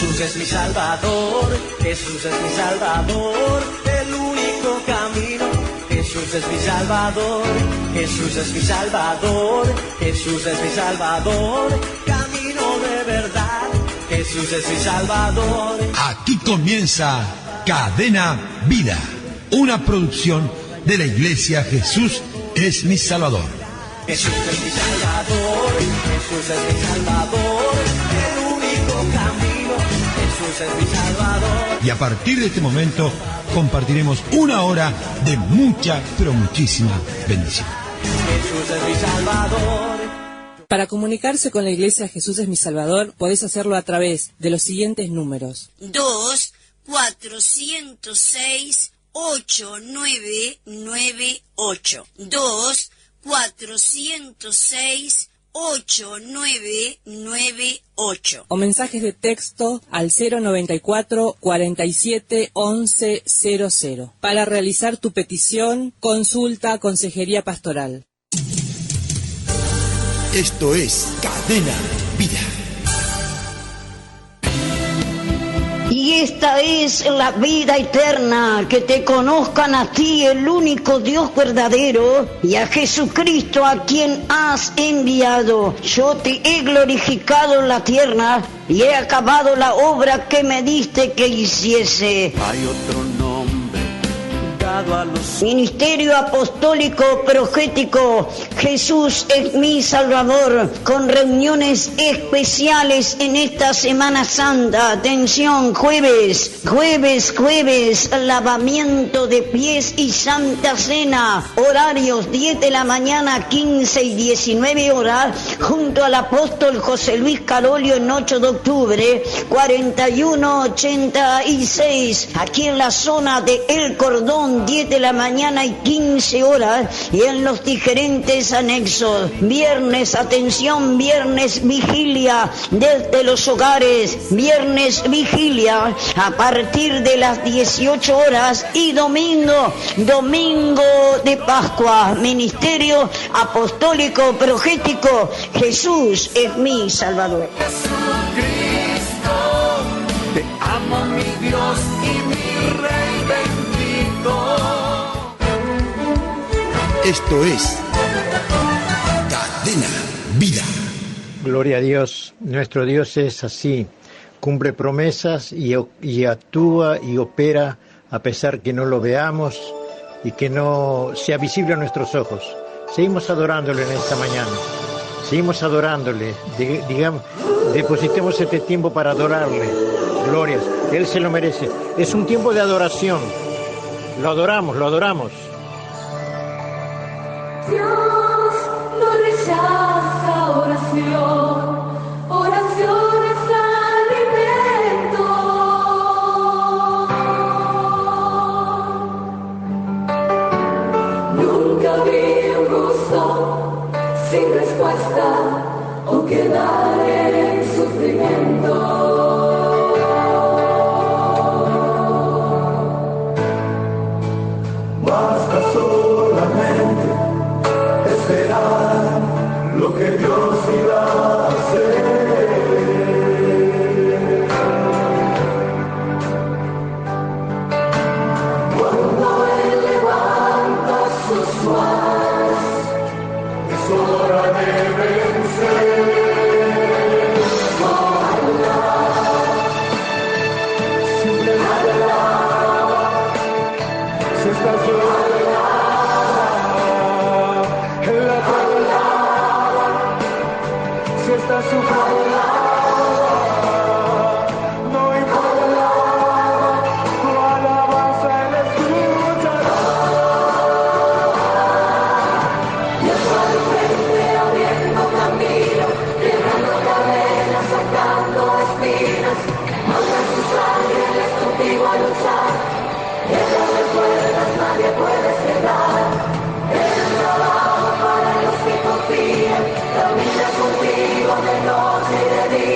Jesús es mi Salvador, Jesús es mi Salvador, el único camino. Jesús es mi Salvador, Jesús es mi Salvador, Jesús es mi Salvador, camino de verdad. Jesús es mi Salvador. Aquí comienza Cadena Vida, una producción de la Iglesia Jesús es mi Salvador. Jesús es mi Salvador, Jesús es mi Salvador, el único camino. Jesús es mi Salvador. Y a partir de este momento compartiremos una hora de mucha, pero muchísima bendición. Jesús es mi Salvador. Para comunicarse con la Iglesia Jesús es mi Salvador, podés hacerlo a través de los siguientes números. 2-406-8998. 2-406-8998. O mensajes de texto al 094 47 11 00. Para realizar tu petición, consulta, consejería pastoral. Esto es Cadena Vida. Y esta es la vida eterna, que te conozcan a ti, el único Dios verdadero, y a Jesucristo a quien has enviado. Yo te he glorificado en la tierra y he acabado la obra que me diste que hiciese. Hay otro nombre dado a los... Ministerio apostólico profético Jesús es mi Salvador, con reuniones especiales en esta Semana Santa. Atención, jueves, lavamiento de pies y Santa Cena. Horarios 10 de la mañana, 15 y 19 horas, junto al apóstol José Luis Carolio en 8 de octubre, 4186, aquí en la zona de El Cordón, 10 de la mañana y 15 horas, y en los diferentes anexos. Viernes, atención, viernes vigilia desde los hogares, viernes vigilia a partir de las 18 horas, y domingo de Pascua, ministerio apostólico profético Jesús es mi Salvador. Jesucristo, te amo mi Dios y mi Rey bendito. Esto es Cadena Vida. Gloria a Dios. Nuestro Dios es así. Cumple promesas y actúa y opera a pesar que no lo veamos y que no sea visible a nuestros ojos. Seguimos adorándole en esta mañana. Seguimos adorándole. Depositemos este tiempo para adorarle. Glorias. Él se lo merece. Es un tiempo de adoración. Lo adoramos, lo adoramos. Dios no rechaza oración, oración es alimento. Nunca vi un gusto sin respuesta o quedar en sufrimiento. Basta solamente esperar lo que Dios irá a hacer. Cuando Él levanta sus manos, es hora de vencer. Siempre si estás si estás sufriendo, no importa, tu alabanza Él escuchará. Dios va al frente abriendo camino, quebrando cadenas, sacando espinas, manda su sangre, Él es contigo a luchar, cierra las puertas, nadie puede cerrar, Él trabaja para los que confían, camina contigo de noche y de día.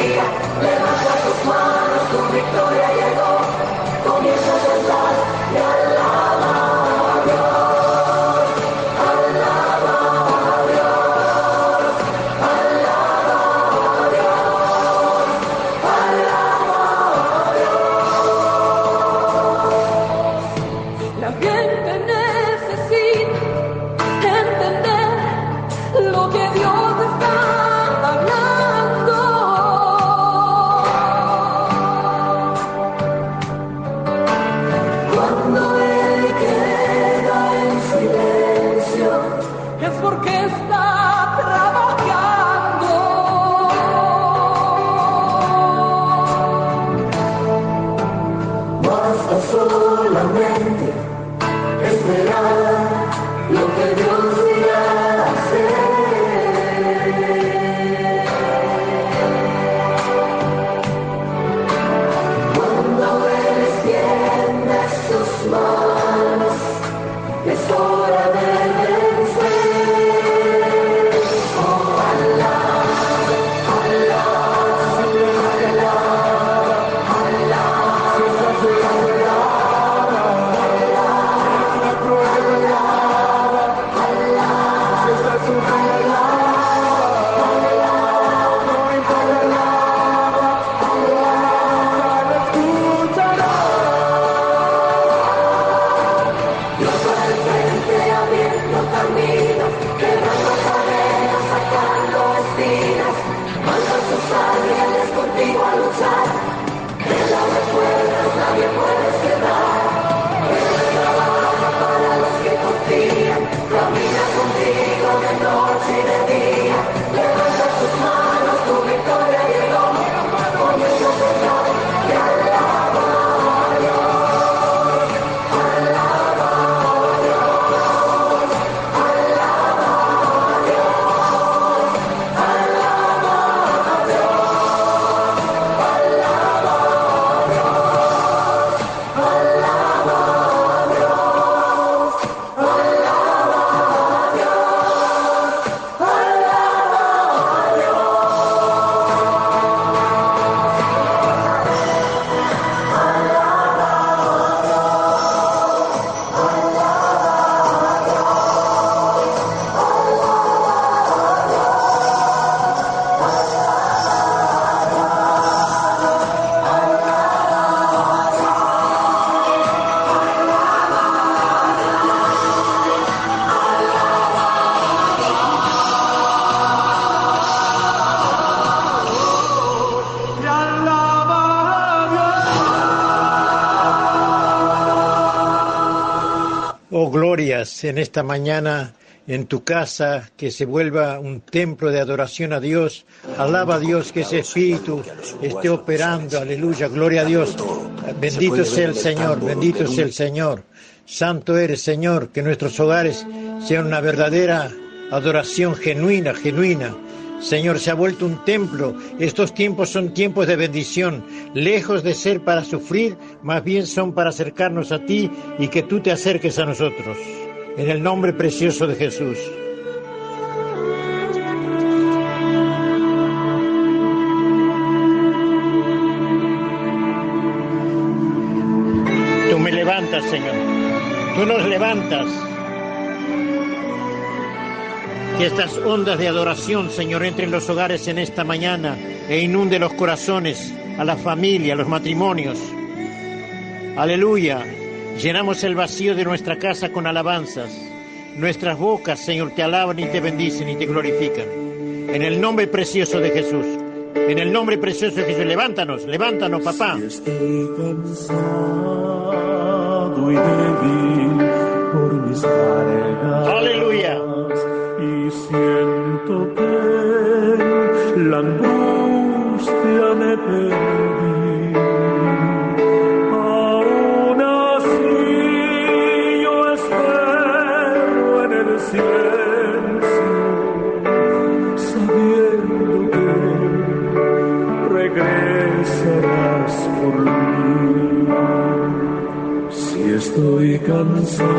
glorias en esta mañana en tu casa, que se vuelva un templo de adoración a Dios. Alaba a Dios, que ese Espíritu esté operando. Aleluya, gloria a Dios. Bendito sea el Señor, bendito sea el Señor. Santo eres, Señor, que nuestros hogares sean una verdadera adoración genuina. Señor, se ha vuelto un templo. Estos tiempos son tiempos de bendición, lejos de ser para sufrir, más bien son para acercarnos a ti y que tú te acerques a nosotros. En el nombre precioso de Jesús. Tú me levantas, Señor. Tú nos levantas. Que estas ondas de adoración, Señor, entren en los hogares en esta mañana e inunde los corazones, a la familia, a los matrimonios. Aleluya. Llenamos el vacío de nuestra casa con alabanzas. Nuestras bocas, Señor, te alaban y te bendicen y te glorifican. En el nombre precioso de Jesús. En el nombre precioso de Jesús. Levántanos, papá. Si estoy cansado y débil por mis cargas. Aleluya. Y siento que la angustia me perdí. Aún así yo espero en el silencio, sabiendo que regresarás por mí. Si estoy cansado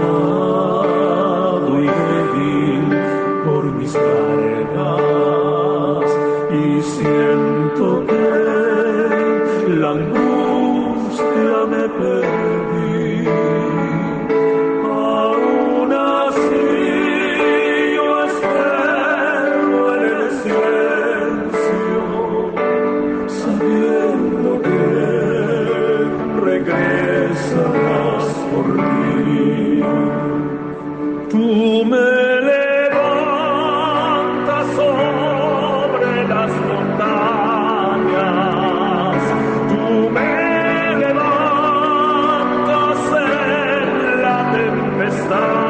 y débil por mis cargas y siento que la angustia me perdí, aún así yo espero en el silencio, sabiendo que regresarás por mí. Tú me sobre las montañas, tú me levantas en la tempestad.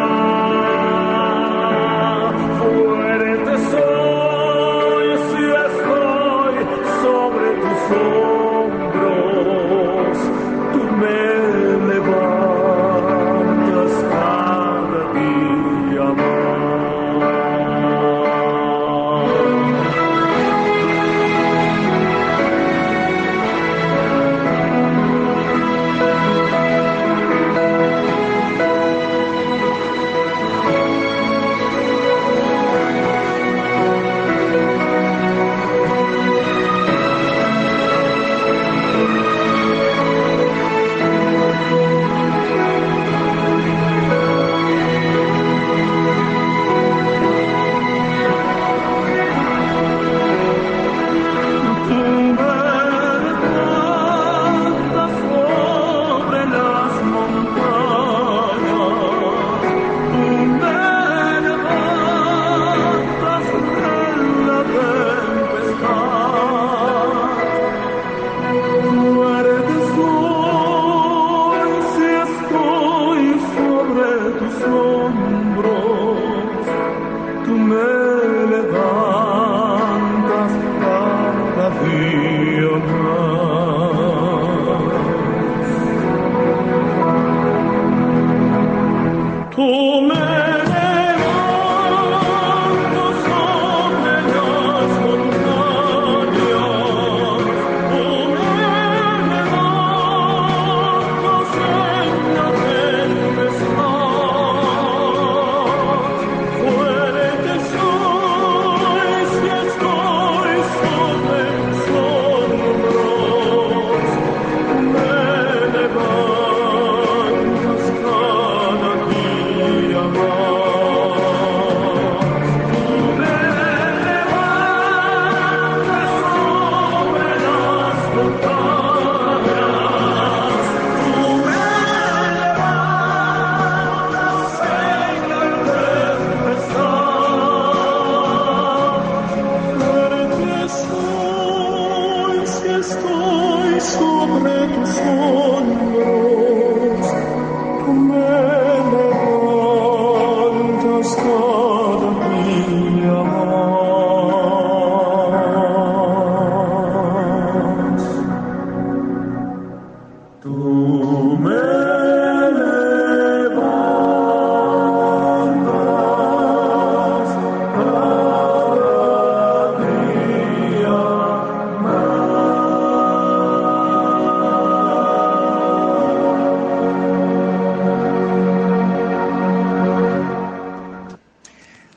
Fuerte soy si estoy sobre tus hombros, tú me levantas cada día más.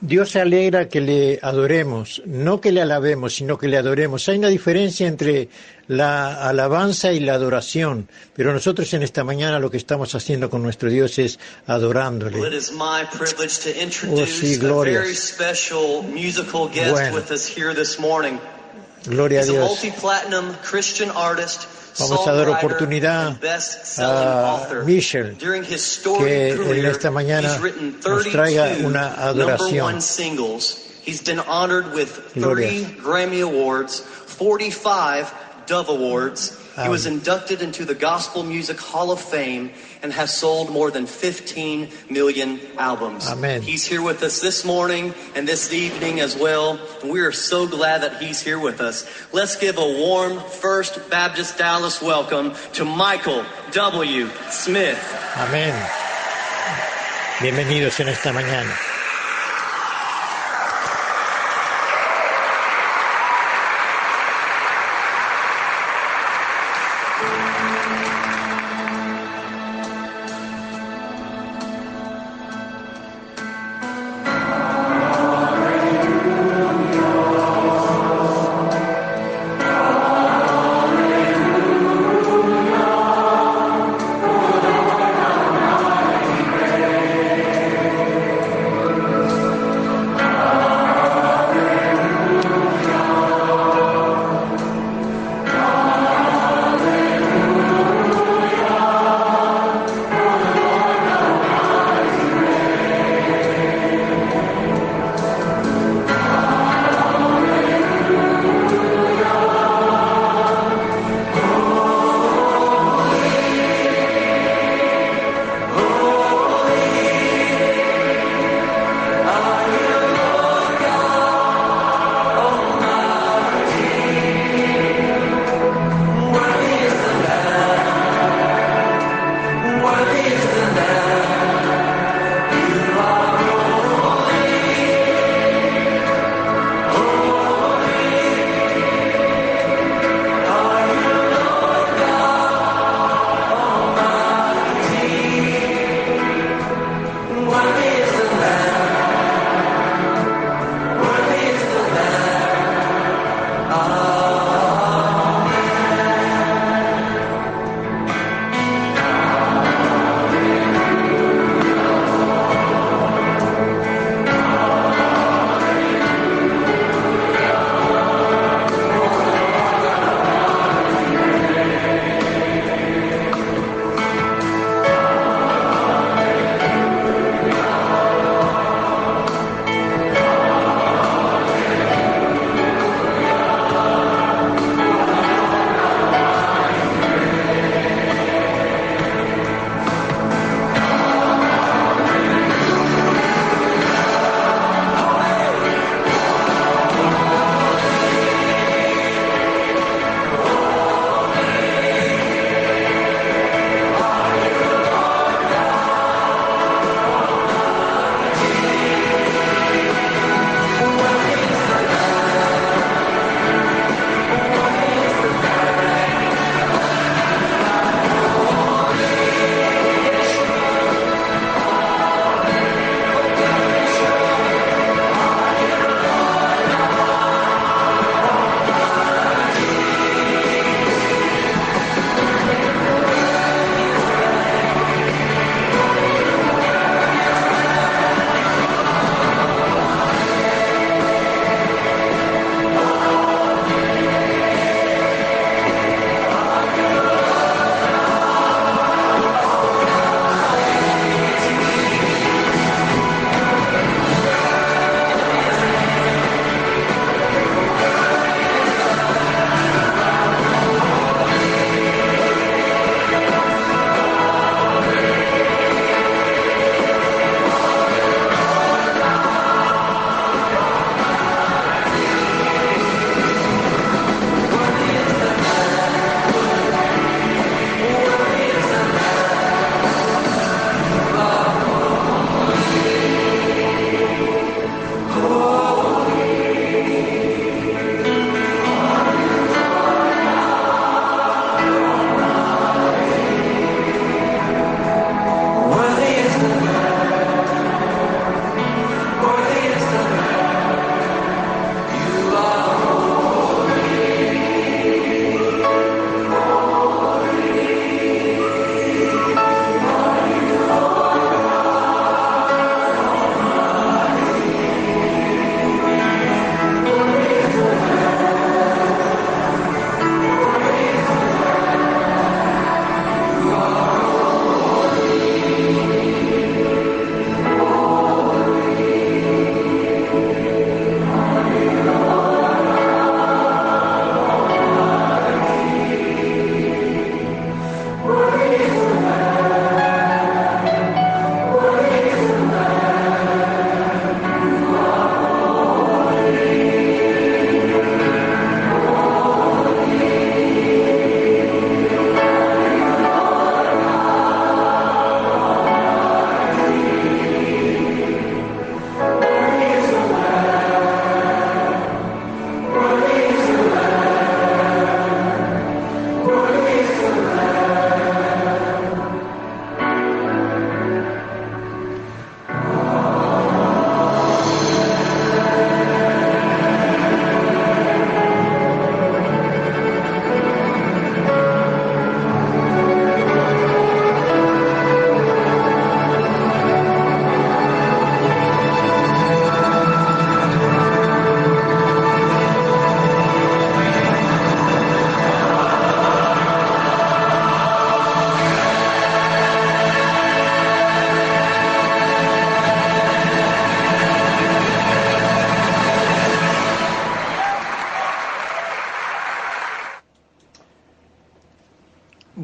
Dios se alegra que le adoremos, no que le alabemos, sino que le adoremos. Hay una diferencia entre la alabanza y la adoración, pero nosotros en esta mañana lo que estamos haciendo con nuestro Dios es adorándole. Well, it is my privilege to introduce sí, a gloria. very special musical guest Bueno. with us here this morning. Gloria a He's a Dios. multi-platinum Christian artist, Vamos a dar songwriter, oportunidad and best-selling a author. Michel During his que storied en career, esta mañana he's written nos traiga 32 una number adoración. one singles. He's been honored with 30 Gloria. Grammy Awards, 45 Dove Awards. He was Amén. inducted into the Gospel Music Hall of Fame and has sold more than 15 million albums. Amén. He's here with us this morning and this evening as well, and we are so glad that he's here with us. Let's give a warm First Baptist Dallas welcome to Michael W. Smith. Amén. Bienvenidos en esta mañana.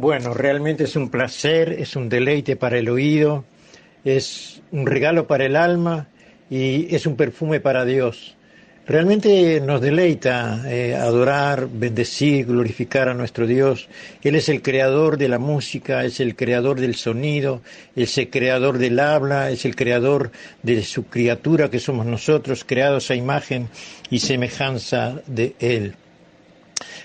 Bueno, realmente es un placer, es un deleite para el oído, es un regalo para el alma y es un perfume para Dios. Realmente nos deleita adorar, bendecir, glorificar a nuestro Dios. Él es el creador de la música, es el creador del sonido, es el creador del habla, es el creador de su criatura que somos nosotros, creados a imagen y semejanza de Él.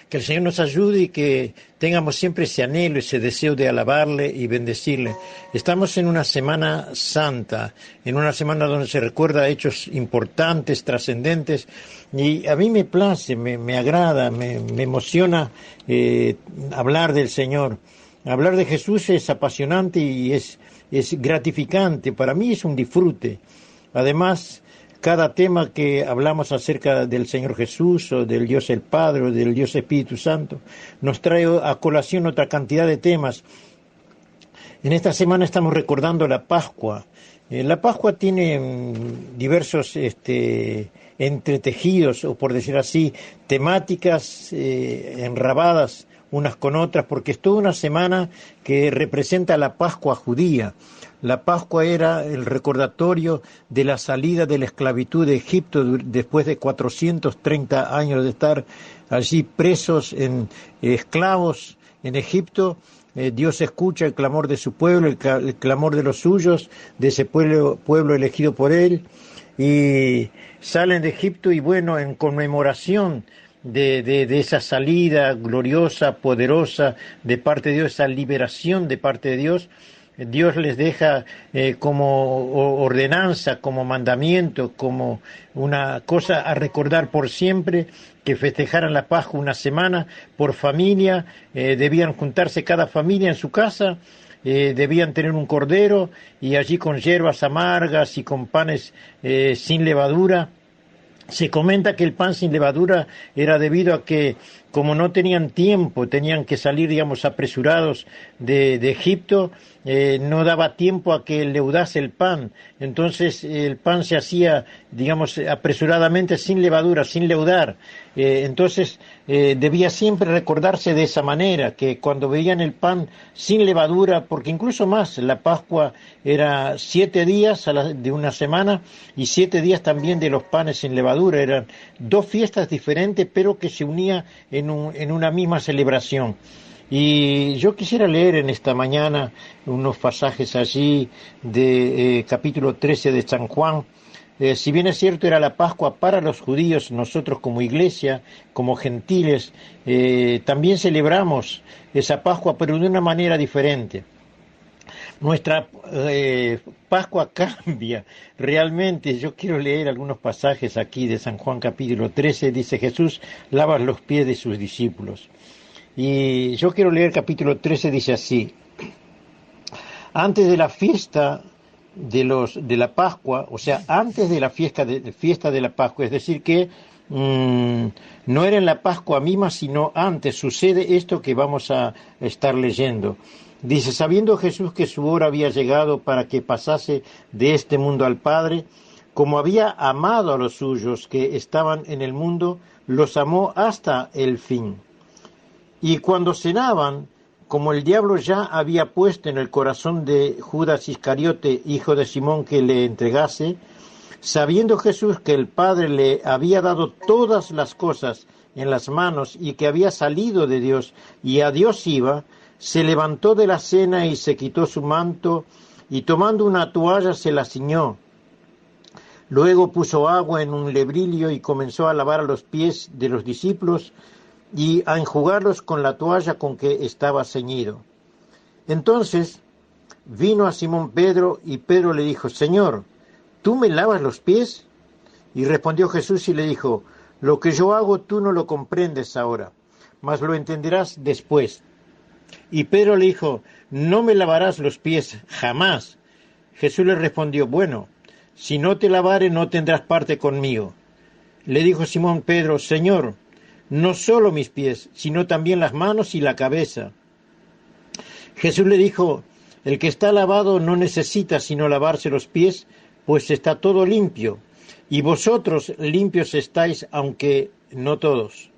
Que el Señor nos ayude y que tengamos siempre ese anhelo, ese deseo de alabarle y bendecirle. Estamos en una semana santa, en una semana donde se recuerda hechos importantes, trascendentes, y a mí me place, me agrada, me emociona hablar del Señor. Hablar de Jesús es apasionante y es gratificante, para mí es un disfrute. Además, cada tema que hablamos acerca del Señor Jesús o del Dios el Padre o del Dios Espíritu Santo nos trae a colación otra cantidad de temas. En esta semana estamos recordando la Pascua. La Pascua tiene diversos entretejidos, o por decir así, temáticas enrabadas unas con otras, porque es toda una semana que representa la Pascua judía. La Pascua era el recordatorio de la salida de la esclavitud de Egipto después de 430 años de estar allí presos, esclavos en Egipto. Dios escucha el clamor de su pueblo, el clamor de los suyos, de ese pueblo elegido por Él, y salen de Egipto y bueno, en conmemoración de esa salida gloriosa, poderosa de parte de Dios, esa liberación de parte de Dios, Dios les deja como ordenanza, como mandamiento, como una cosa a recordar por siempre, que festejaran la Pascua una semana por familia, debían juntarse cada familia en su casa, debían tener un cordero y allí con hierbas amargas y con panes sin levadura. Se comenta que el pan sin levadura era debido a que, como no tenían tiempo, tenían que salir, digamos, apresurados de Egipto, no daba tiempo a que leudase el pan. Entonces el pan se hacía, digamos, apresuradamente sin levadura, sin leudar. Entonces debía siempre recordarse de esa manera, que cuando veían el pan sin levadura, porque incluso más, la Pascua era 7 días de una semana y 7 días también de los panes sin levadura. Eran 2 fiestas diferentes, pero que se unían en una misma celebración. Y yo quisiera leer en esta mañana unos pasajes allí de capítulo 13 de San Juan. Si bien es cierto, era la Pascua para los judíos, nosotros como iglesia, como gentiles, también celebramos esa Pascua, pero de una manera diferente. Nuestra Pascua cambia realmente. Yo quiero leer algunos pasajes aquí de San Juan capítulo 13. Dice: Jesús lava los pies de sus discípulos. Y yo quiero leer capítulo 13, dice así: antes de la fiesta de la Pascua, o sea, antes de la fiesta de la Pascua, es decir que no era en la Pascua misma, sino antes, sucede esto que vamos a estar leyendo. Dice: sabiendo Jesús que su hora había llegado para que pasase de este mundo al Padre, como había amado a los suyos que estaban en el mundo, los amó hasta el fin. Y cuando cenaban, como el diablo ya había puesto en el corazón de Judas Iscariote, hijo de Simón, que le entregase, sabiendo Jesús que el Padre le había dado todas las cosas en las manos y que había salido de Dios y a Dios iba, se levantó de la cena y se quitó su manto y tomando una toalla se la ciñó. Luego puso agua en un lebrillo y comenzó a lavar a los pies de los discípulos y a enjugarlos con la toalla con que estaba ceñido. Entonces vino a Simón Pedro y Pedro le dijo: Señor, ¿tú me lavas los pies? Y respondió Jesús y le dijo: lo que yo hago tú no lo comprendes ahora, mas lo entenderás después. Y Pedro le dijo: no me lavarás los pies jamás. Jesús le respondió: bueno, si no te lavare no tendrás parte conmigo. Le dijo Simón Pedro: Señor, no solo mis pies, sino también las manos y la cabeza. Jesús le dijo: el que está lavado no necesita sino lavarse los pies, pues está todo limpio, y vosotros limpios estáis, aunque no todos.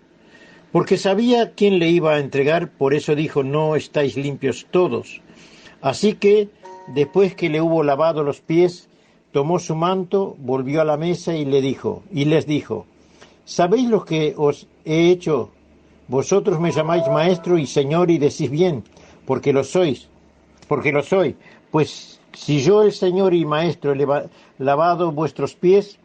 porque sabía quién le iba a entregar, por eso dijo, no estáis limpios todos. Así que, después que le hubo lavado los pies, tomó su manto, volvió a la mesa y les dijo, ¿sabéis lo que os he hecho? Vosotros me llamáis maestro y señor y decís bien, porque lo soy. Pues si yo, el señor y maestro, he lavado vuestros pies,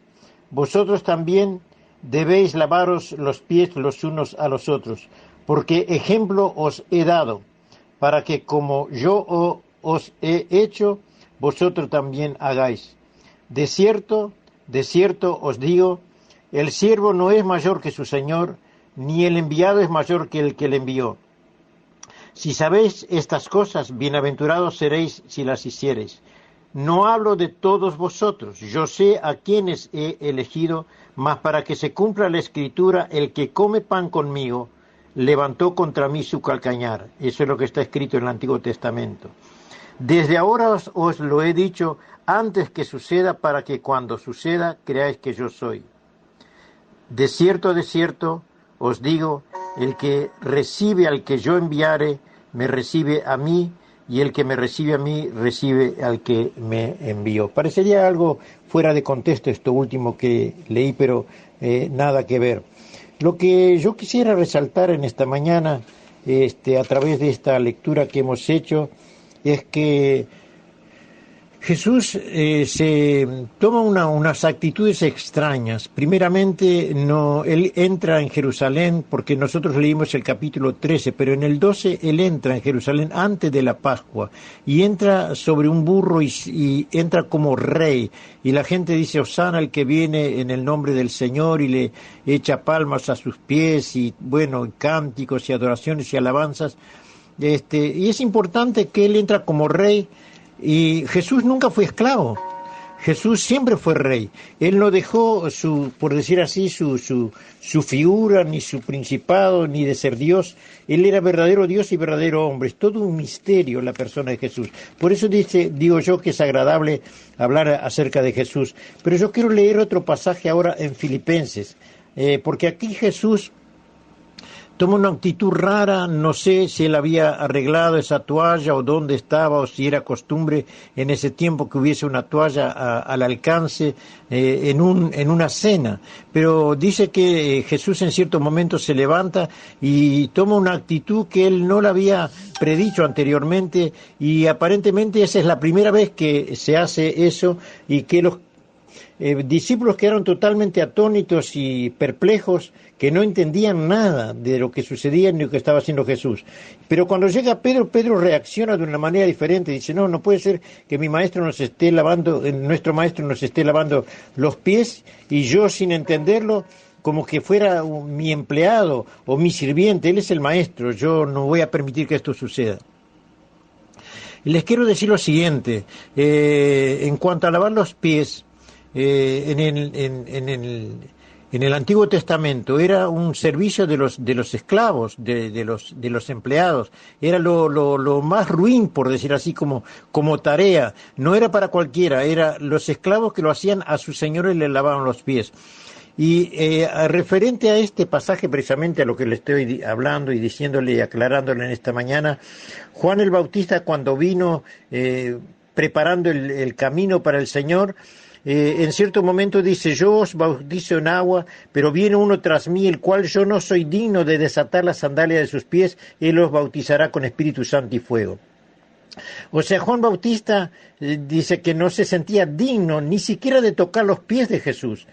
vosotros también debéis lavaros los pies los unos a los otros, porque ejemplo os he dado, para que como yo os he hecho, vosotros también hagáis. De cierto os digo, el siervo no es mayor que su señor, ni el enviado es mayor que el que le envió. Si sabéis estas cosas, bienaventurados seréis si las hiciereis. No hablo de todos vosotros, yo sé a quienes he elegido, mas para que se cumpla la Escritura, el que come pan conmigo, levantó contra mí su calcañar. Eso es lo que está escrito en el Antiguo Testamento. Desde ahora os lo he dicho antes que suceda, para que cuando suceda creáis que yo soy. De cierto os digo, el que recibe al que yo enviare, me recibe a mí, y el que me recibe a mí, recibe al que me envió. Parecería algo fuera de contexto esto último que leí, pero nada que ver. Lo que yo quisiera resaltar en esta mañana, a través de esta lectura que hemos hecho, es que Jesús se toma unas actitudes extrañas. Primeramente, él entra en Jerusalén, porque nosotros leímos el capítulo 13, pero en el 12 él entra en Jerusalén antes de la Pascua, y entra sobre un burro y entra como rey, y la gente dice, Hosana el que viene en el nombre del Señor, y le echa palmas a sus pies, y bueno, cánticos y adoraciones y alabanzas. Y es importante que él entra como rey. Y Jesús nunca fue esclavo, Jesús siempre fue rey. Él no dejó por decir así, su figura, ni su principado, ni de ser Dios. Él era verdadero Dios y verdadero hombre. Es todo un misterio la persona de Jesús. Por eso digo yo que es agradable hablar acerca de Jesús. Pero yo quiero leer otro pasaje ahora en Filipenses, porque aquí Jesús toma una actitud rara. No sé si él había arreglado esa toalla o dónde estaba, o si era costumbre en ese tiempo que hubiese una toalla al alcance en una cena. Pero dice que Jesús en cierto momento se levanta y toma una actitud que él no la había predicho anteriormente, y aparentemente esa es la primera vez que se hace eso, y que los discípulos quedaron totalmente atónitos y perplejos, que no entendían nada de lo que sucedía ni lo que estaba haciendo Jesús. Pero cuando llega Pedro reacciona de una manera diferente. Dice, no puede ser que nuestro maestro nos esté lavando los pies, y yo, sin entenderlo, como que fuera mi empleado o mi sirviente. Él es el maestro, yo no voy a permitir que esto suceda. Les quiero decir lo siguiente, en cuanto a lavar los pies, en el Antiguo Testamento era un servicio de los esclavos, de los empleados. Era lo más ruin, por decir así, como tarea. No era para cualquiera, era los esclavos que lo hacían a sus señores, le lavaban los pies. Y referente a este pasaje, precisamente a lo que le estoy hablando y diciéndole y aclarándole en esta mañana, Juan el Bautista, cuando vino preparando el camino para el Señor, en cierto momento dice, yo os bautizo en agua, pero viene uno tras mí, el cual yo no soy digno de desatar las sandalias de sus pies, él os bautizará con Espíritu Santo y fuego. O sea, Juan Bautista dice que no se sentía digno ni siquiera de tocar los pies de Jesús.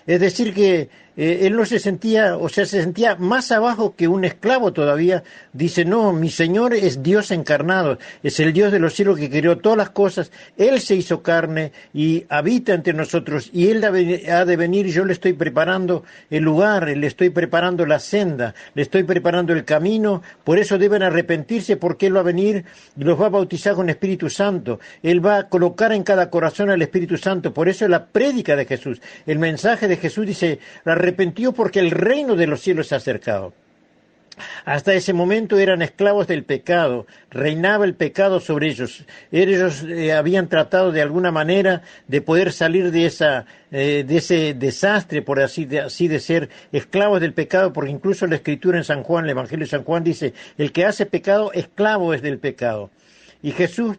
Es decir que él no se sentía, se sentía más abajo que un esclavo todavía. Dice, no, mi Señor es Dios encarnado, es el Dios de los cielos que creó todas las cosas. Él se hizo carne y habita entre nosotros, y Él ha de venir. Yo le estoy preparando el lugar, le estoy preparando la senda, le estoy preparando el camino. Por eso deben arrepentirse, porque Él va a venir y los va a bautizar con Espíritu Santo. Él va a colocar en cada corazón al Espíritu Santo. Por eso la prédica de Jesús, el mensaje de Jesús dice, arrepentió porque el reino de los cielos se ha acercado. Hasta ese momento eran esclavos del pecado, reinaba el pecado sobre ellos. Ellos habían tratado de alguna manera de poder salir de ese desastre, por así de ser esclavos del pecado, porque incluso la Escritura en San Juan, el Evangelio de San Juan dice, el que hace pecado, esclavo es del pecado. Y Jesús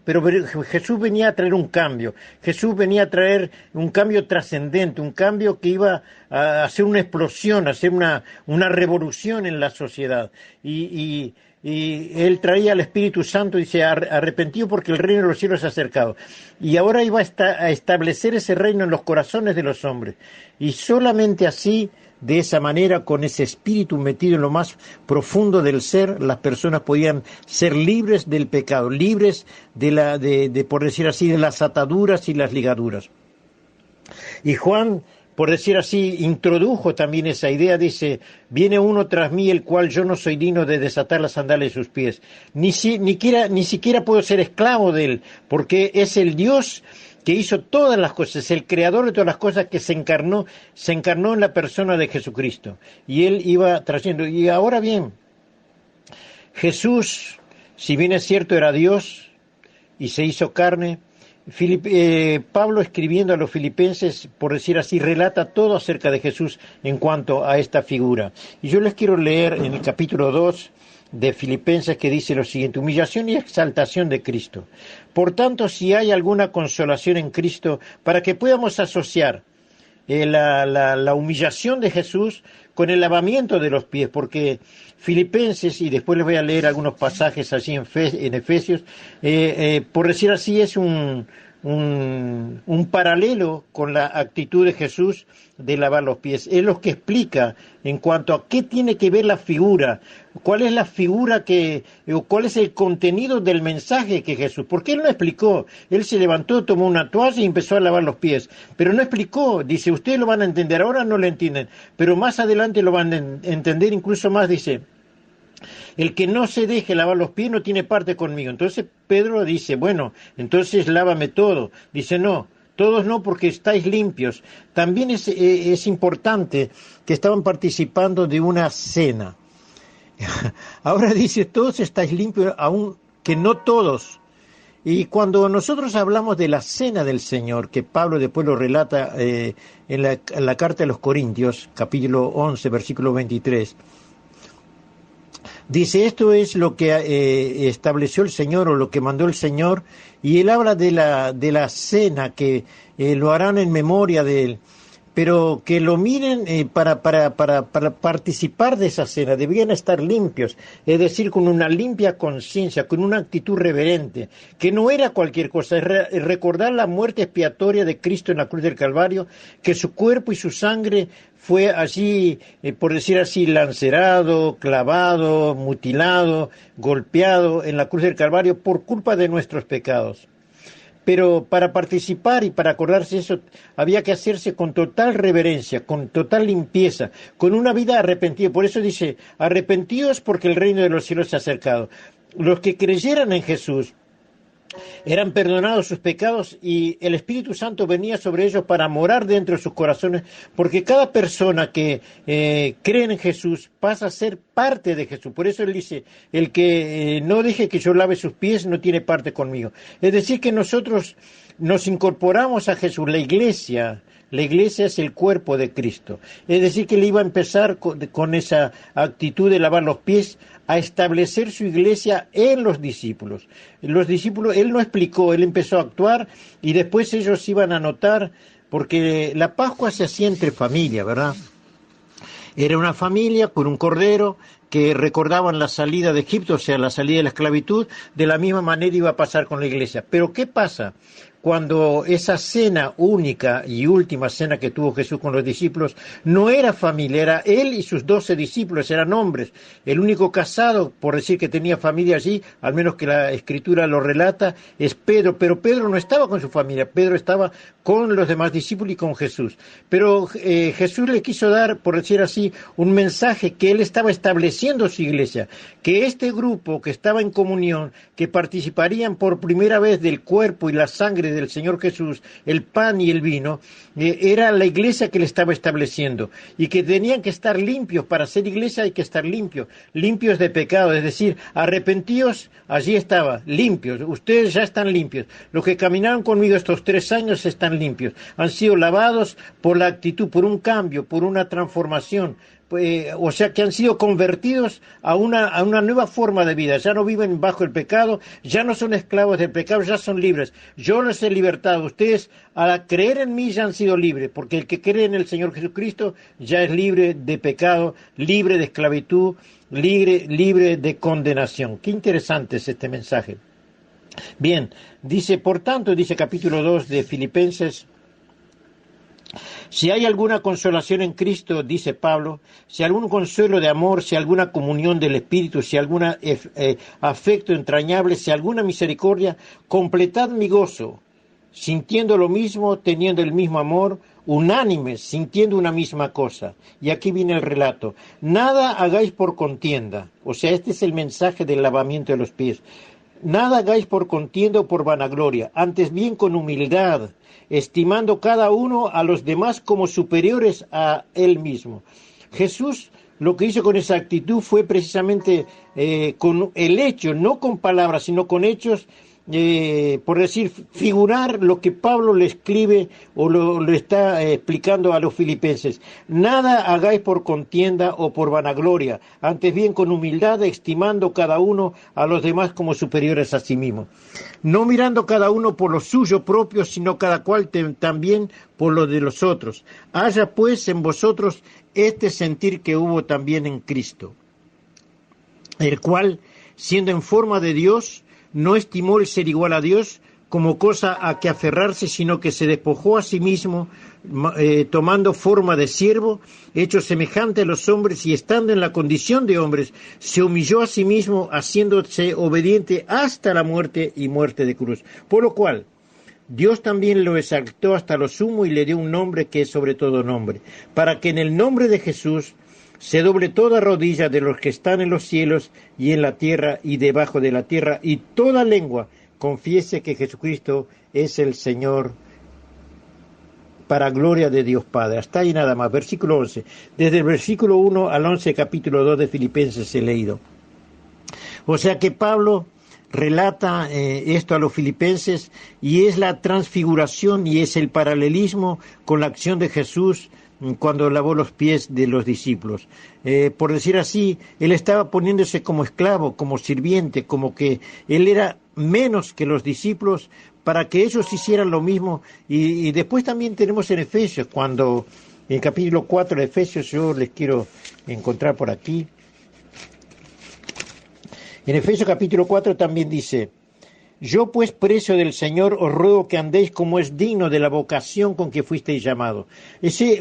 venía a traer un cambio. Jesús venía a traer un cambio trascendente, un cambio que iba a hacer una explosión, a hacer una revolución en la sociedad. Y Él traía al Espíritu Santo y dice, arrepentido porque el reino de los cielos se ha acercado. Y ahora iba a establecer ese reino en los corazones de los hombres. Y solamente así, de esa manera, con ese espíritu metido en lo más profundo del ser, las personas podían ser libres del pecado, libres por decir así, de las ataduras y las ligaduras. Y Juan, por decir así, introdujo también esa idea, dice, viene uno tras mí, el cual yo no soy digno de desatar las sandalias de sus pies. Ni siquiera puedo ser esclavo de él, porque es el Dios que hizo todas las cosas, el creador de todas las cosas, que se encarnó en la persona de Jesucristo. Y él iba trayendo. Y ahora bien, Jesús, si bien es cierto, era Dios y se hizo carne, Pablo, escribiendo a los filipenses, por decir así, relata todo acerca de Jesús en cuanto a esta figura. Y yo les quiero leer en el capítulo 2 de Filipenses, que dice lo siguiente: humillación y exaltación de Cristo. Por tanto, si hay alguna consolación en Cristo, para que podamos asociar la humillación de Jesús con el lavamiento de los pies, porque Filipenses, y después les voy a leer algunos pasajes allí en Efesios, por decir así, es un paralelo con la actitud de Jesús de lavar los pies. Es lo que explica en cuanto a qué tiene que ver la figura, cuál es la figura cuál es el contenido del mensaje que Jesús, porque él no explicó, él se levantó, tomó una toalla y empezó a lavar los pies, pero no explicó, dice, ustedes lo van a entender, ahora no lo entienden, pero más adelante lo van a entender, incluso más, dice, el que no se deje lavar los pies no tiene parte conmigo. Entonces Pedro dice, bueno, entonces lávame todo. Dice, no, todos no, porque estáis limpios. También es importante que estaban participando de una cena. Ahora dice, todos estáis limpios, aun que no todos. Y cuando nosotros hablamos de la cena del Señor, que Pablo después lo relata en la carta de los Corintios, capítulo 11, versículo 23, dice, esto es lo que estableció el Señor, o lo que mandó el Señor, y él habla de la cena, que lo harán en memoria de él, pero que lo miren para participar de esa cena, debían estar limpios, es decir, con una limpia conciencia, con una actitud reverente, que no era cualquier cosa, es recordar la muerte expiatoria de Cristo en la cruz del Calvario, que su cuerpo y su sangre fue allí, por decir así, lancerado, clavado, mutilado, golpeado en la cruz del Calvario por culpa de nuestros pecados. Pero para participar y para acordarse de eso, había que hacerse con total reverencia, con total limpieza, con una vida arrepentida. Por eso dice, arrepentidos porque el reino de los cielos se ha acercado. Los que creyeran en Jesús eran perdonados sus pecados y el Espíritu Santo venía sobre ellos para morar dentro de sus corazones, porque cada persona que cree en Jesús pasa a ser parte de Jesús. Por eso él dice, el que no deje que yo lave sus pies no tiene parte conmigo. Es decir, que nosotros nos incorporamos a Jesús. La iglesia es el cuerpo de Cristo. Es decir, que él iba a empezar con esa actitud de lavar los pies, a establecer su iglesia en los discípulos. Los discípulos, él no explicó, él empezó a actuar y después ellos iban a notar, porque la Pascua se hacía entre familia, ¿verdad? Era una familia con un cordero que recordaban la salida de Egipto, o sea, la salida de la esclavitud. De la misma manera iba a pasar con la iglesia. Pero ¿qué pasa? Cuando esa cena única y última cena que tuvo Jesús con los discípulos no era familia, era él y sus 12 discípulos, eran hombres. El único casado, por decir que tenía familia allí, al menos que la Escritura lo relata, es Pedro. Pero Pedro no estaba con su familia, Pedro estaba con los demás discípulos y con Jesús. Pero Jesús le quiso dar, por decir así, un mensaje, que él estaba estableciendo su iglesia, que este grupo que estaba en comunión, que participarían por primera vez del cuerpo y la sangre del Señor Jesús, el pan y el vino, era la iglesia que le estaba estableciendo, y que tenían que estar limpios. Para ser iglesia hay que estar limpios de pecado, es decir, arrepentidos. Allí estaba, limpios. Ustedes ya están limpios. Los que caminaron conmigo estos 3 años están limpios. Han sido lavados por la actitud, por un cambio, por una transformación. O sea que han sido convertidos a una nueva forma de vida. Ya no viven bajo el pecado, ya no son esclavos del pecado, ya son libres. Yo los he libertado. Ustedes, al creer en mí, ya han sido libres, porque el que cree en el Señor Jesucristo ya es libre de pecado, libre de esclavitud, libre de condenación. Qué interesante es este mensaje. Bien, dice, por tanto, dice capítulo 2 de Filipenses, si hay alguna consolación en Cristo, dice Pablo, si algún consuelo de amor, si alguna comunión del Espíritu, si algún afecto entrañable, si alguna misericordia, completad mi gozo, sintiendo lo mismo, teniendo el mismo amor, unánimes, sintiendo una misma cosa. Y aquí viene el relato. Nada hagáis por contienda. O sea, este es el mensaje del lavamiento de los pies. Nada hagáis por contienda o por vanagloria, antes bien con humildad, estimando cada uno a los demás como superiores a él mismo. Jesús lo que hizo con esa actitud fue precisamente con el hecho, no con palabras, sino con hechos, por decir, figurar lo que Pablo le escribe o lo está explicando a los filipenses. Nada hagáis por contienda o por vanagloria, antes bien con humildad, estimando cada uno a los demás como superiores a sí mismo. No mirando cada uno por lo suyo propio, sino cada cual también por lo de los otros. Haya pues en vosotros este sentir que hubo también en Cristo, el cual, siendo en forma de Dios, no estimó el ser igual a Dios como cosa a que aferrarse, sino que se despojó a sí mismo, tomando forma de siervo, hecho semejante a los hombres, y estando en la condición de hombres, se humilló a sí mismo, haciéndose obediente hasta la muerte y muerte de cruz. Por lo cual, Dios también lo exaltó hasta lo sumo y le dio un nombre que es sobre todo nombre, para que en el nombre de Jesús se doble toda rodilla de los que están en los cielos y en la tierra y debajo de la tierra, y toda lengua confiese que Jesucristo es el Señor, para gloria de Dios Padre. Hasta ahí nada más. Versículo 11. Desde el versículo 1 al 11, capítulo 2 de Filipenses he leído. O sea que Pablo relata esto a los filipenses, y es la transfiguración y es el paralelismo con la acción de Jesús cuando lavó los pies de los discípulos. Por decir así, él estaba poniéndose como esclavo, como sirviente, como que él era menos que los discípulos para que ellos hicieran lo mismo. Y después también tenemos en Efesios, cuando en capítulo 4 de Efesios, yo les quiero encontrar por aquí. En Efesios capítulo 4 también dice: yo pues, preso del Señor, os ruego que andéis como es digno de la vocación con que fuisteis llamados.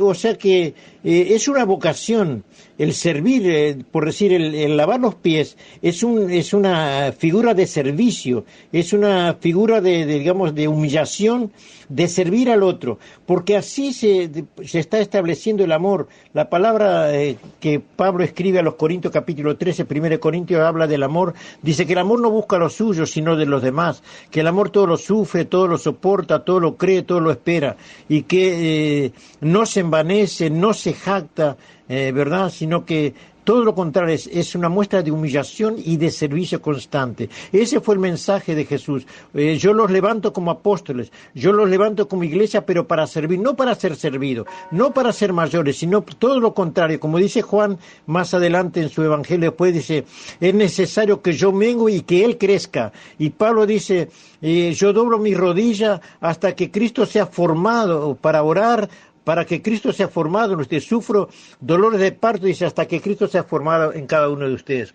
O sea que es una vocación, el servir, por decir, el lavar los pies, es una figura de servicio, es una figura digamos, de humillación, de servir al otro, porque así se está estableciendo el amor. La palabra que Pablo escribe a los Corintios, capítulo 13, 1 Corintios, habla del amor, dice que el amor no busca lo suyo, sino de los demás, que el amor todo lo sufre, todo lo soporta, todo lo cree, todo lo espera, y que no se envanece, no se jacta, ¿verdad?, sino que todo lo contrario, es una muestra de humillación y de servicio constante. Ese fue el mensaje de Jesús. Yo los levanto como apóstoles, yo los levanto como iglesia, pero para servir, no para ser servido, no para ser mayores, sino todo lo contrario. Como dice Juan más adelante en su evangelio, después dice, es necesario que yo mengue y que Él crezca. Y Pablo dice, yo doblo mi rodilla hasta que Cristo sea formado para orar, para que Cristo sea formado en ustedes. Sufro dolores de parto, dice, hasta que Cristo sea formado en cada uno de ustedes.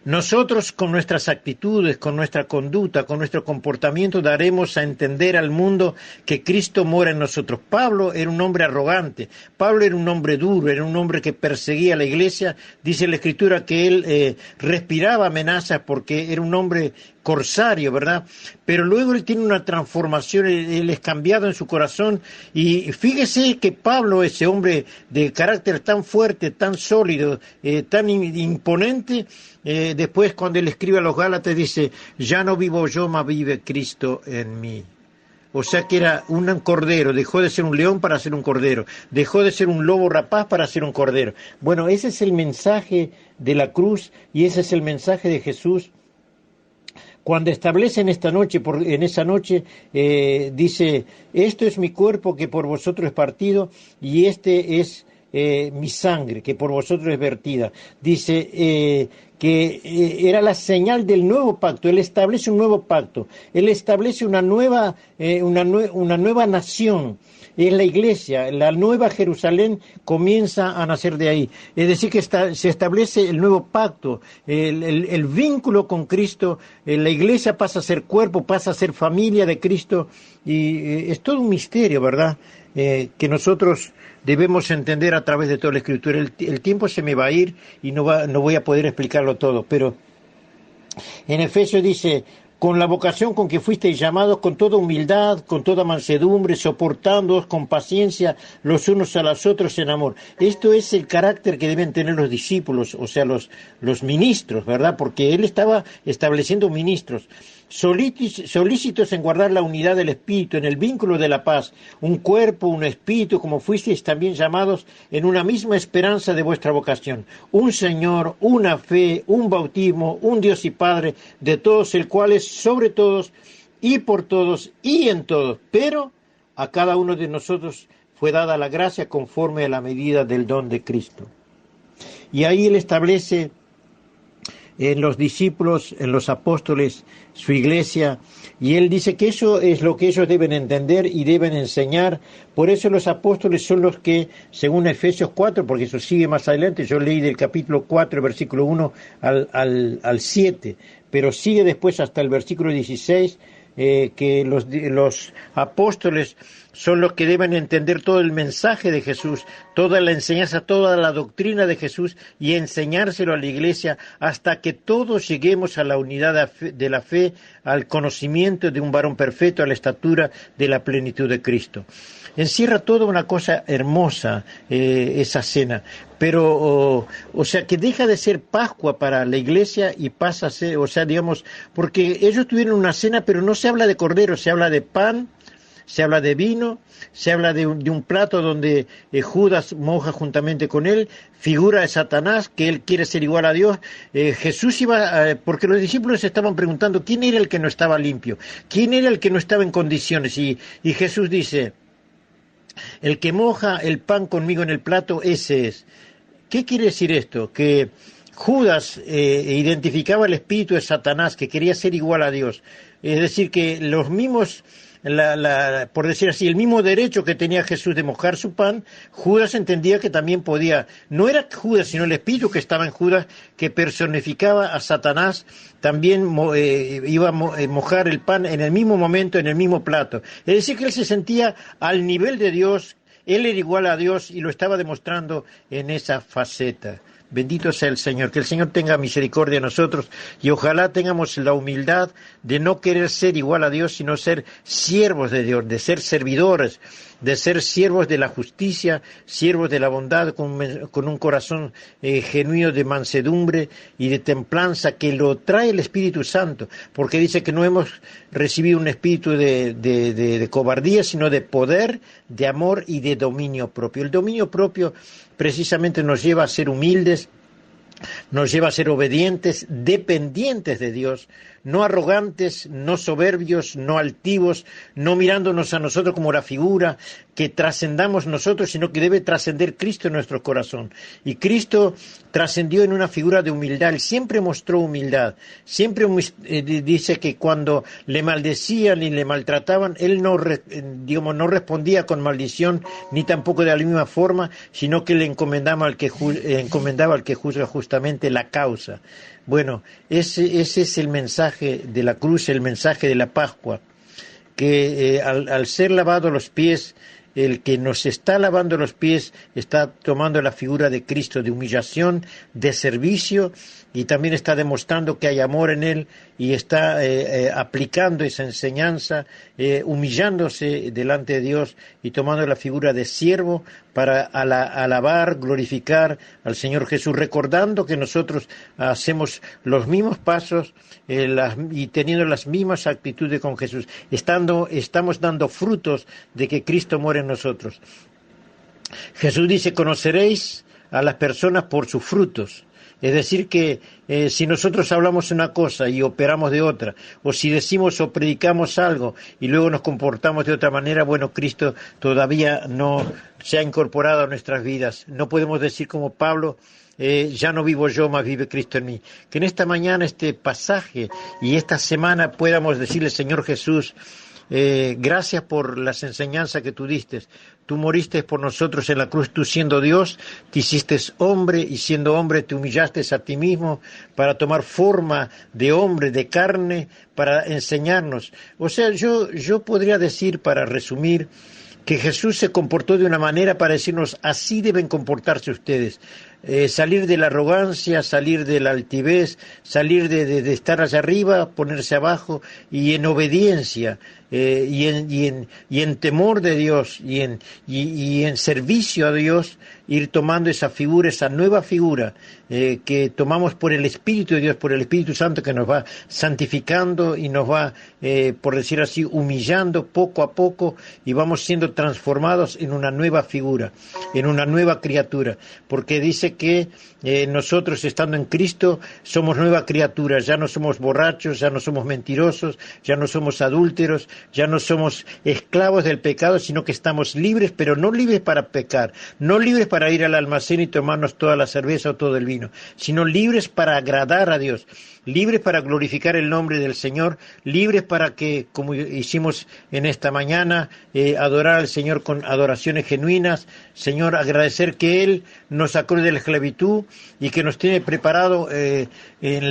Nosotros, con nuestras actitudes, con nuestra conducta, con nuestro comportamiento, daremos a entender al mundo que Cristo mora en nosotros. Pablo era un hombre arrogante, Pablo era un hombre duro, era un hombre que perseguía a la iglesia. Dice la Escritura que él respiraba amenazas porque era un hombre corsario, ¿verdad? Pero luego él tiene una transformación, él es cambiado en su corazón, y fíjese que Pablo, ese hombre de carácter tan fuerte, tan sólido, tan imponente, después cuando él escribe a los Gálatas dice, ya no vivo yo, mas vive Cristo en mí. o sea que era un cordero, dejó de ser un león para ser un cordero, dejó de ser un lobo rapaz para ser un cordero. Bueno, ese es el mensaje de la cruz y ese es el mensaje de Jesús. Cuando establece en esa noche, dice, esto es mi cuerpo que por vosotros es partido y este es mi sangre que por vosotros es vertida. Dice que era la señal del nuevo pacto. Él establece un nuevo pacto. Él establece una nueva nación. Es la iglesia, la nueva Jerusalén comienza a nacer de ahí. Es decir, que se establece el nuevo pacto, el vínculo con Cristo. La iglesia pasa a ser cuerpo, pasa a ser familia de Cristo. Y es todo un misterio, ¿verdad? Que nosotros debemos entender a través de toda la Escritura. El tiempo se me va a ir y no voy a poder explicarlo todo, pero en Efesios dice, con la vocación con que fuisteis llamados, con toda humildad, con toda mansedumbre, soportándoos con paciencia los unos a los otros en amor. Esto es el carácter que deben tener los discípulos, o sea, los ministros, ¿verdad? Porque él estaba estableciendo ministros. Solícitos en guardar la unidad del Espíritu, en el vínculo de la paz, un cuerpo, un espíritu, como fuisteis también llamados en una misma esperanza de vuestra vocación, un Señor, una fe, un bautismo, un Dios y Padre, de todos el cual es sobre todos y por todos y en todos, pero a cada uno de nosotros fue dada la gracia conforme a la medida del don de Cristo. Y ahí él establece en los discípulos, en los apóstoles, su iglesia, y él dice que eso es lo que ellos deben entender y deben enseñar. Por eso los apóstoles son los que, según Efesios 4, porque eso sigue más adelante, yo leí del capítulo 4, versículo 1 al 7, pero sigue después hasta el versículo 16, que los apóstoles son los que deben entender todo el mensaje de Jesús, toda la enseñanza, toda la doctrina de Jesús y enseñárselo a la iglesia hasta que todos lleguemos a la unidad de la fe, al conocimiento de un varón perfecto, a la estatura de la plenitud de Cristo. Encierra toda una cosa hermosa esa cena, pero o sea que deja de ser Pascua para la iglesia y pasa a ser, o sea, digamos, porque ellos tuvieron una cena, pero no se habla de cordero, se habla de pan, se habla de vino, se habla de un plato donde Judas moja juntamente con él, figura de Satanás, que él quiere ser igual a Dios. Jesús iba, porque los discípulos estaban preguntando quién era el que no estaba limpio, quién era el que no estaba en condiciones, y Jesús dice, el que moja el pan conmigo en el plato, ese es. ¿Qué quiere decir esto? Que Judas identificaba el espíritu de Satanás, que quería ser igual a Dios. Es decir, que los mismos, por decir así, el mismo derecho que tenía Jesús de mojar su pan, Judas entendía que también podía. No era Judas, sino el espíritu que estaba en Judas, que personificaba a Satanás, también iba a mojar el pan en el mismo momento, en el mismo plato. Es decir, que él se sentía al nivel de Dios, él era igual a Dios y lo estaba demostrando en esa faceta. Bendito sea el Señor, que el Señor tenga misericordia de nosotros y ojalá tengamos la humildad de no querer ser igual a Dios, sino ser siervos de Dios, de ser servidores, de ser siervos de la justicia, siervos de la bondad, con un corazón genuino de mansedumbre y de templanza que lo trae el Espíritu Santo, porque dice que no hemos recibido un espíritu de cobardía, sino de poder, de amor y de dominio propio. El dominio propio precisamente nos lleva a ser humildes, nos lleva a ser obedientes, dependientes de Dios, no arrogantes, no soberbios, no altivos, no mirándonos a nosotros como la figura que trascendamos nosotros, sino que debe trascender Cristo en nuestro corazón. Y Cristo trascendió en una figura de humildad, Él siempre mostró humildad, siempre dice que cuando le maldecían y le maltrataban, Él no respondía con maldición, ni tampoco de la misma forma, sino que le encomendaba al que juzga justamente la causa. Bueno, ese es el mensaje de la cruz, el mensaje de la Pascua, que al ser lavado los pies el que nos está lavando los pies está tomando la figura de Cristo, de humillación, de servicio, y también está demostrando que hay amor en él y está aplicando esa enseñanza, humillándose delante de Dios y tomando la figura de siervo para alabar, glorificar al Señor Jesús, recordando que nosotros hacemos los mismos pasos y teniendo las mismas actitudes con Jesús. Estamos dando frutos de que Cristo muere en nosotros. Jesús dice, conoceréis a las personas por sus frutos. Es decir que si nosotros hablamos una cosa y operamos de otra, o si decimos o predicamos algo y luego nos comportamos de otra manera, bueno, Cristo todavía no se ha incorporado a nuestras vidas. No podemos decir como Pablo, ya no vivo yo, mas vive Cristo en mí. Que en esta mañana, este pasaje y esta semana podamos decirle, Señor Jesús, gracias por las enseñanzas que tú diste. Tú moriste por nosotros en la cruz, tú siendo Dios, te hiciste hombre y siendo hombre te humillaste a ti mismo para tomar forma de hombre, de carne, para enseñarnos. O sea, yo podría decir, para resumir, que Jesús se comportó de una manera para decirnos, así deben comportarse ustedes. Salir de la arrogancia, salir de la altivez, salir de estar allá arriba, ponerse abajo, y en obediencia, y en temor de Dios, y en servicio a Dios, ir tomando esa figura, esa nueva figura que tomamos por el Espíritu de Dios, por el Espíritu Santo, que nos va santificando y nos va, por decir así, humillando poco a poco, y vamos siendo transformados en una nueva figura, en una nueva criatura, porque dice que nosotros, estando en Cristo, somos nueva criatura. Ya no somos borrachos, ya no somos mentirosos, ya no somos adúlteros, ya no somos esclavos del pecado, sino que estamos libres, pero no libres para pecar, no libres para ir al almacén y tomarnos toda la cerveza o todo el vino, sino libres para agradar a Dios, libres para glorificar el nombre del Señor, libres para que, como hicimos en esta mañana, adorar al Señor con adoraciones genuinas. Señor, agradecer que Él nos sacó de la esclavitud y que nos tiene preparado en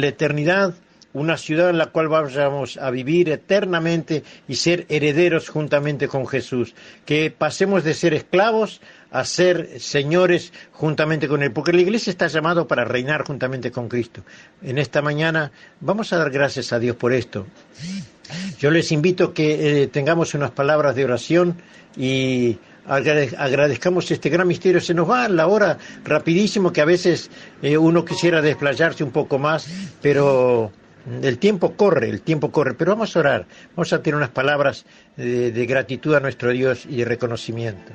la eternidad una ciudad en la cual vamos a vivir eternamente y ser herederos juntamente con Jesús. Que pasemos de ser esclavos a ser señores juntamente con Él, porque la Iglesia está llamada para reinar juntamente con Cristo. En esta mañana vamos a dar gracias a Dios por esto. Yo les invito a que tengamos unas palabras de oración y agradezcamos este gran misterio. Se nos va la hora rapidísimo, que a veces uno quisiera desplayarse un poco más, pero el tiempo corre, pero vamos a orar, vamos a tener unas palabras de gratitud a nuestro Dios y de reconocimiento.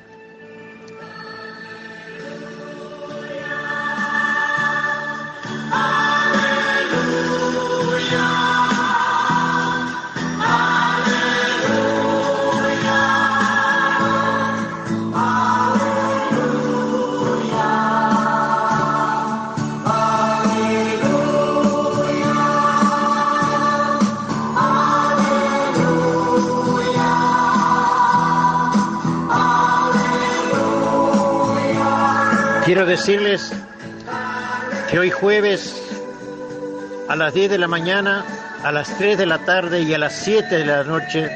Quiero decirles que hoy jueves a las 10 de la mañana, a las 3 de la tarde y a las 7 de la noche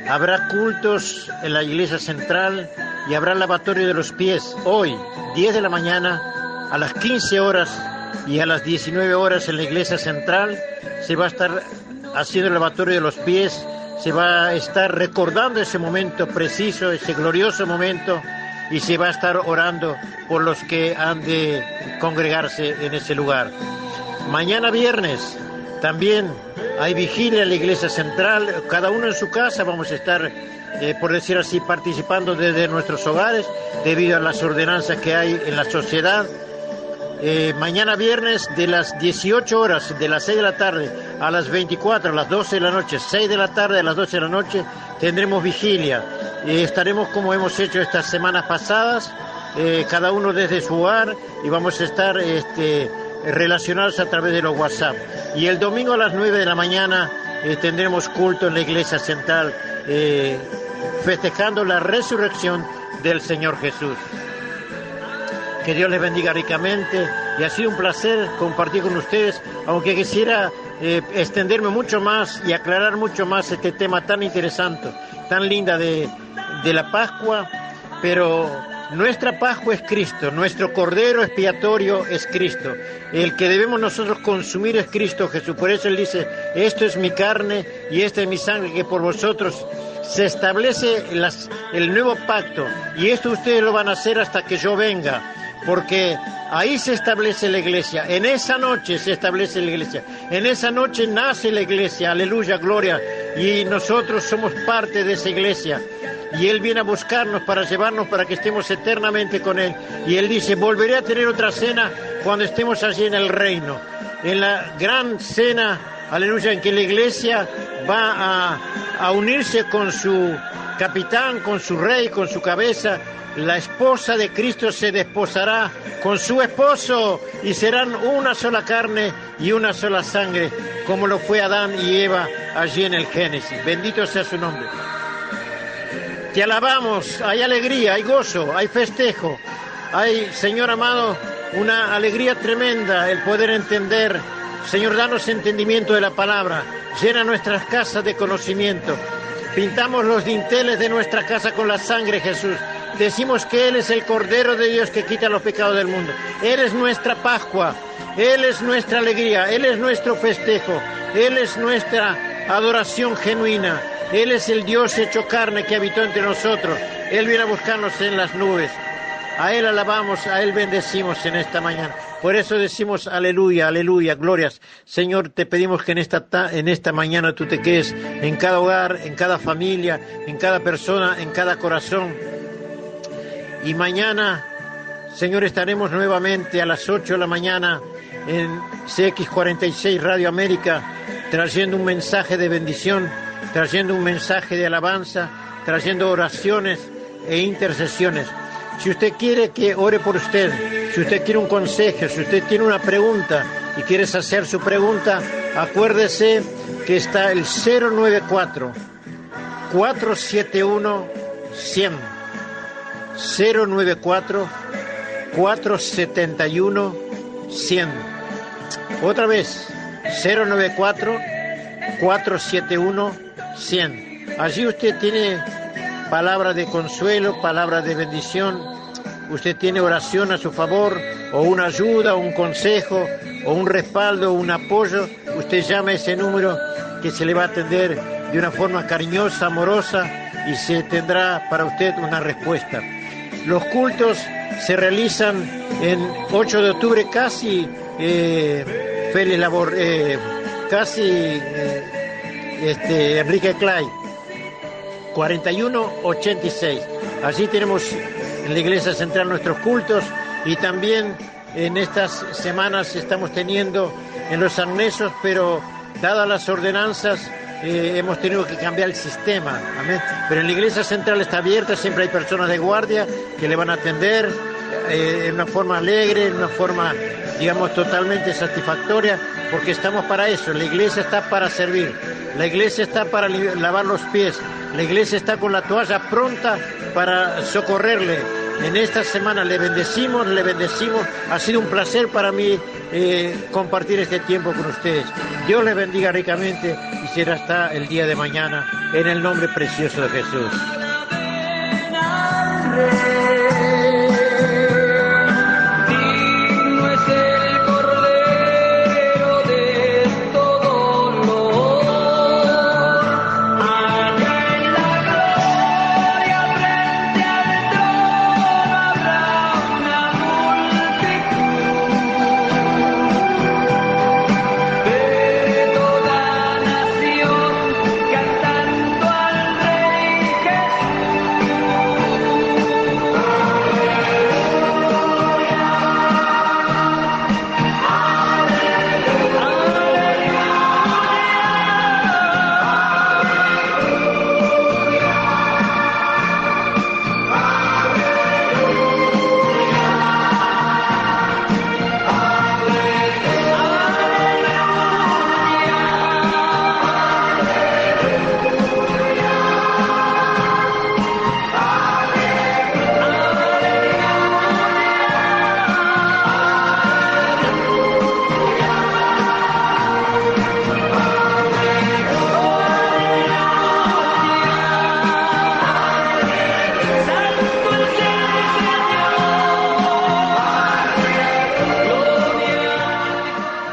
habrá cultos en la iglesia central y habrá lavatorio de los pies. Hoy, 10 de la mañana, a las 15 horas y a las 19 horas en la iglesia central se va a estar haciendo el lavatorio de los pies, se va a estar recordando ese momento preciso, ese glorioso momento, y se va a estar orando por los que han de congregarse en ese lugar. Mañana viernes también hay vigilia en la iglesia central, cada uno en su casa. Vamos a estar, por decir así, participando desde nuestros hogares debido a las ordenanzas que hay en la sociedad. Mañana viernes de las 18 horas, de las 6 de la tarde a las 24, a las 12 de la noche, 6 de la tarde a las 12 de la noche, tendremos vigilia. Estaremos como hemos hecho estas semanas pasadas, cada uno desde su hogar, y vamos a estar relacionados a través de los WhatsApp. Y el domingo a las 9 de la mañana tendremos culto en la iglesia central, festejando la resurrección del Señor Jesús. Que Dios les bendiga ricamente, y ha sido un placer compartir con ustedes, aunque quisiera extenderme mucho más y aclarar mucho más este tema tan interesante, tan linda de la Pascua, pero nuestra Pascua es Cristo, nuestro Cordero expiatorio es Cristo. El que debemos nosotros consumir es Cristo Jesús. Por eso Él dice, esto es mi carne y esta es mi sangre que por vosotros se establece el nuevo pacto. Y esto ustedes lo van a hacer hasta que yo venga, porque ahí se establece la iglesia. En esa noche se establece la iglesia. En esa noche nace la iglesia, aleluya, gloria. Y nosotros somos parte de esa iglesia. Y Él viene a buscarnos para llevarnos para que estemos eternamente con Él. Y Él dice, volveré a tener otra cena cuando estemos allí en el reino. En la gran cena, aleluya, en que la iglesia va a unirse con su capitán, con su rey, con su cabeza. La esposa de Cristo se desposará con su esposo y serán una sola carne y una sola sangre, como lo fue Adán y Eva allí en el Génesis. Bendito sea su nombre. Te alabamos, hay alegría, hay gozo, hay festejo, hay, Señor amado, una alegría tremenda, el poder entender. Señor, danos entendimiento de la palabra, llena nuestras casas de conocimiento. Pintamos los dinteles de nuestra casa con la sangre, Jesús. Decimos que Él es el Cordero de Dios que quita los pecados del mundo. Él es nuestra Pascua, Él es nuestra alegría, Él es nuestro festejo, Él es nuestra adoración genuina. Él es el Dios hecho carne que habitó entre nosotros. Él viene a buscarnos en las nubes. A Él alabamos, a Él bendecimos en esta mañana. Por eso decimos aleluya, aleluya, glorias. Señor, te pedimos que en esta mañana tú te quedes en cada hogar, en cada familia, en cada persona, en cada corazón. Y mañana, Señor, estaremos nuevamente a las 8 de la mañana en CX46 Radio América, trayendo un mensaje de bendición, trayendo un mensaje de alabanza, trayendo oraciones e intercesiones. Si usted quiere que ore por usted, si usted quiere un consejo, si usted tiene una pregunta y quiere hacer su pregunta, acuérdese que está el 094-471-100. 094-471-100. Otra vez, 094-471-100. Allí usted tiene palabra de consuelo, palabra de bendición. Usted tiene oración a su favor, o una ayuda, o un consejo, o un respaldo, o un apoyo. Usted llama a ese número que se le va a atender de una forma cariñosa, amorosa, y se tendrá para usted una respuesta. Los cultos se realizan en 8 de octubre, casi Enrique Clay, 4186. Allí tenemos en la Iglesia Central nuestros cultos, y también en estas semanas estamos teniendo en los anexos, pero dadas las ordenanzas hemos tenido que cambiar el sistema. Amén. Pero en la Iglesia Central está abierta, siempre hay personas de guardia que le van a atender en una forma alegre, en una forma, digamos, totalmente satisfactoria, porque estamos para eso. La iglesia está para servir, la iglesia está para lavar los pies, la iglesia está con la toalla pronta para socorrerle. En esta semana le bendecimos, ha sido un placer para mí compartir este tiempo con ustedes. Dios les bendiga ricamente y será hasta el día de mañana, en el nombre precioso de Jesús.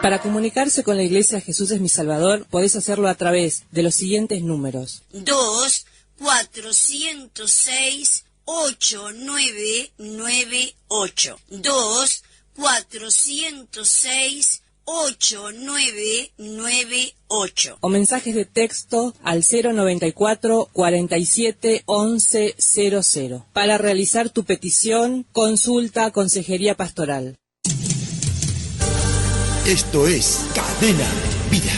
Para comunicarse con la Iglesia Jesús es mi Salvador, podés hacerlo a través de los siguientes números. 2-406-8998. 2-406-8998. O mensajes de texto al 094 47 11 00. Para realizar tu petición, consulta Consejería Pastoral. Esto es Cadena Vida.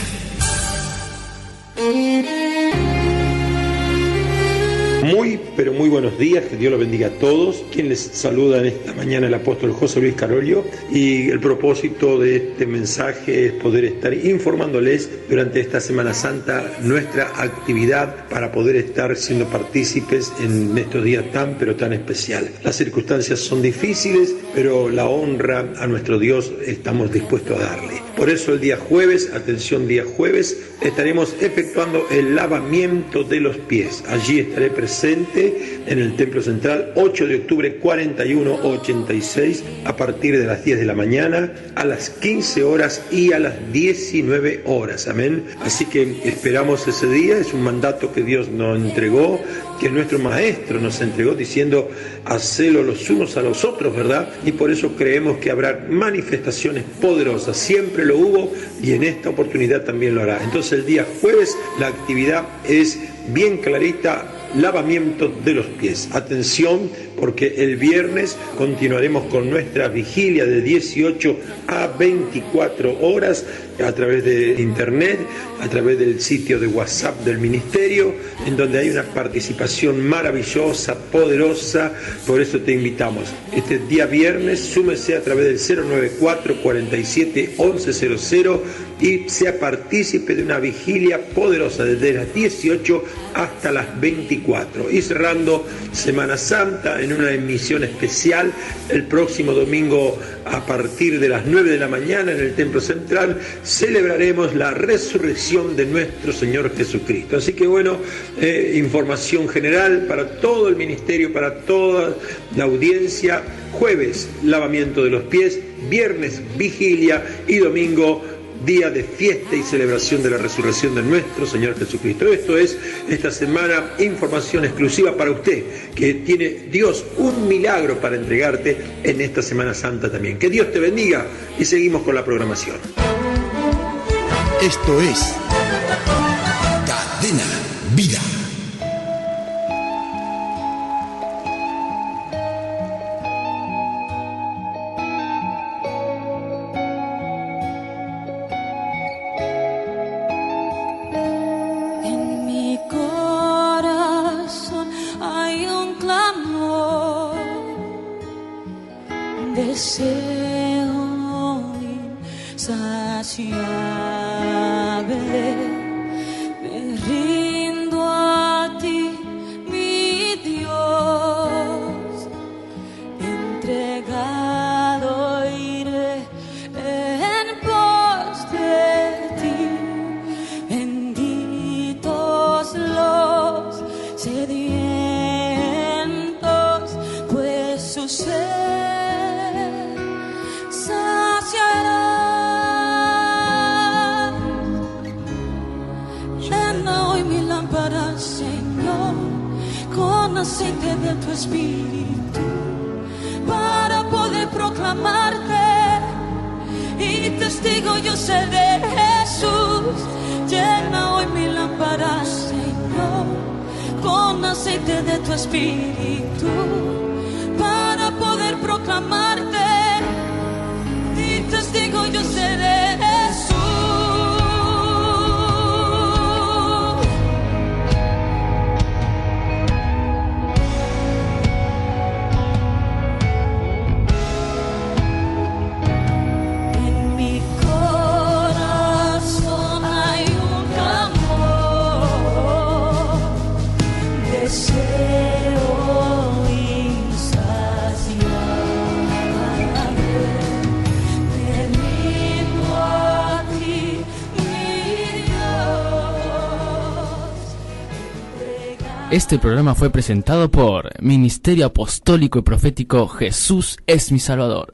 Muy, pero muy buenos días, que Dios los bendiga a todos. Quien les saluda en esta mañana el apóstol José Luis Carolio, y el propósito de este mensaje es poder estar informándoles durante esta Semana Santa nuestra actividad para poder estar siendo partícipes en estos días tan, pero tan especiales. Las circunstancias son difíciles, pero la honra a nuestro Dios estamos dispuestos a darle. Por eso el día jueves, atención, día jueves, estaremos efectuando el lavamiento de los pies. Allí estaré presente en el Templo Central, 8 de octubre 4186, a partir de las 10 de la mañana, a las 15 horas y a las 19 horas. Amén. Así que esperamos ese día. Es un mandato que Dios nos entregó, que nuestro Maestro nos entregó, diciendo, hacelo los unos a los otros, ¿verdad? Y por eso creemos que habrá manifestaciones poderosas. Siempre lo hubo y en esta oportunidad también lo hará. Entonces el día jueves la actividad es bien clarita: lavamiento de los pies. Atención, porque el viernes continuaremos con nuestra vigilia de 18 a 24 horas a través de internet, a través del sitio de WhatsApp del ministerio, en donde hay una participación maravillosa, poderosa. Por eso te invitamos. Este día viernes, súmese a través del 094 47 11 00 y sea partícipe de una vigilia poderosa desde las 18 hasta las 24. Y cerrando Semana Santa en una emisión especial el próximo domingo a partir de las 9 de la mañana en el Templo Central celebraremos la resurrección de nuestro Señor Jesucristo. Así que bueno, información general para todo el ministerio, para toda la audiencia. Jueves, lavamiento de los pies; viernes, vigilia; y domingo, día de fiesta y celebración de la resurrección de nuestro Señor Jesucristo. Esto es esta semana información exclusiva para usted, que tiene Dios un milagro para entregarte en esta Semana Santa también. Que Dios te bendiga y seguimos con la programación. Esto es Cadena Vida. Deseo insaciable, me rindo a ti, mi Dios, entregado iré en pos de ti. Benditos los sedientos, pues su sed aceite de tu espíritu para poder proclamarte, y testigo yo sé de Jesús. Llena hoy mi lámpara, Señor, con aceite de tu espíritu para poder proclamarte, y testigo yo sé de Jesús. Este programa fue presentado por Ministerio Apostólico y Profético Jesús es mi Salvador.